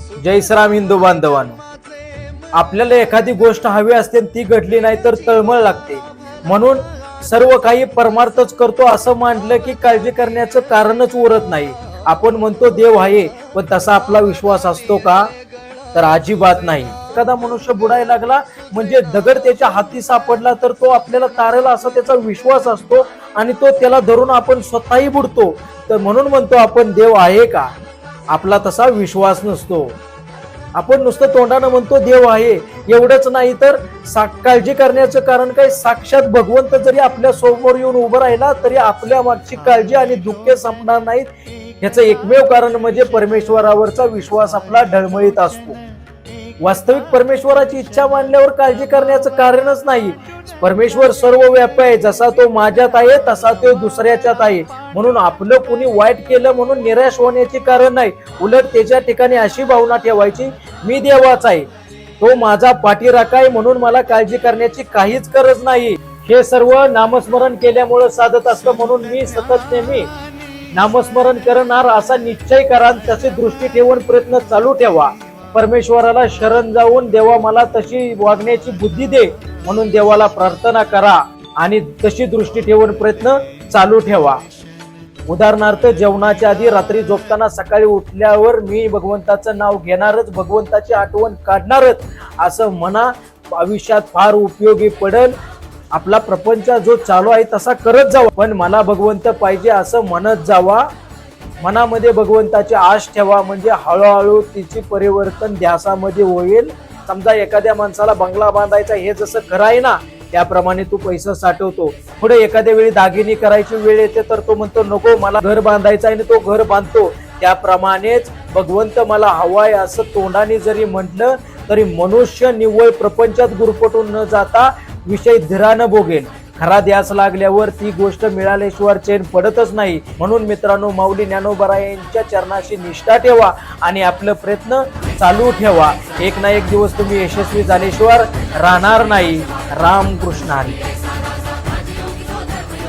जय श्रीराम हिंदू बांधवांनो, आपल्याला एखादी गोष्ट हवी असते ती घडली नाही तर तळमळ लागते. म्हणून सर्व काही परमार्थच करतो असं मानलं की काळजी करण्याचं कारणच उरत नाही. आपण म्हणतो देव आहे, पण तसा आपला विश्वास असतो का? तर अजिबात नाही. एखादा मनुष्य बुडायला लागला म्हणजे दगड त्याच्या हाती सापडला तर तो आपल्याला तारेल असा त्याचा विश्वास असतो आणि तो त्याला धरून आपण स्वतःही बुडतो. तर म्हणून म्हणतो आपण देव आहे का? आपला तसा विश्वास नसतो. आपण नुसतं तोंडानं म्हणतो देव आहे, एवढंच नाही तर काळजी करण्याचं कारण काय? साक्षात भगवंत जरी आपल्या समोर येऊन उभं राहिला तरी आपल्या मागची काळजी आणि दुःखे संपणार नाहीत. याचं एकमेव कारण म्हणजे परमेश्वरावरचा विश्वास आपला ढळमळीत असतो. वास्तविक परमेश्वराची इच्छा मानल्यावर काळजी करण्याचं कारणच नाही. परमेश्वर सर्व व्यापी आहे. जसा तो माझ्यात आहे तसा तो दुसऱ्याच्यात आहे. म्हणून आपलं कुणी वाईट केलं म्हणून निराश होण्याचे कारण नाही. उलट त्याच्या ठिकाणी अशी भावना ठेवायची, मी देवाचा आहे, तो माझा पाठीराखा आहे, म्हणून मला काळजी करण्याची काहीच गरज नाही. हे सर्व नामस्मरण केल्यामुळे साधत असतं. म्हणून मी सतत नेहमी नामस्मरण करणार असा निश्चय करा. तशी दृष्टी ठेवून प्रयत्न चालू ठेवा. परमेश्वराला शरण जाऊन देवा मला तशी वागण्याची बुद्धी दे म्हणून देवाला प्रार्थना करा आणि तशी दृष्टी ठेवून प्रयत्न चालू ठेवा. उदाहरणार्थ, जेवणाच्या आधी, रात्री झोपताना, सकाळी उठल्यावर मी भगवंताचं नाव घेणारच, भगवंताची आठवण काढणारच असं म्हणा. आयुष्यात फार उपयोगी पडेल. आपला प्रपंच जो चालू आहे तसा करत जावा, पण मला भगवंत पाहिजे असं म्हणत जावा. मनामध्ये भगवंताची आश ठेवा, म्हणजे हळूहळू तिची परिवर्तन ध्यासामध्ये होईल. समजा एखाद्या माणसाला बंगला बांधायचा, हे जसं कराय ना त्याप्रमाणे तू पैसा साठवतो. पुढे एखाद्या वेळी दागिनी करायची वेळ येते तर तो म्हणतो नको मला घर बांधायचं आहे आणि तो घर बांधतो. त्याप्रमाणेच भगवंत मला हवाय असं तोंडाने जरी म्हटलं तरी मनुष्य निव्वळ प्रपंचात गुरफटून न जाता विषय धीरानं भोगेल. खरा ध्यास लागल्यावर ती गोष्ट मिळाल्याशिवाय चैन पडतच नाही. म्हणून मित्रांनो, माऊली ज्ञानोबा यांच्या चरणाशी निष्ठा ठेवा आणि आपलं प्रयत्न चालू ठेवा. एक ना एक दिवस तुम्ही यशस्वी झाल्याशिवाय राहणार नाही. रामकृष्ण हरी.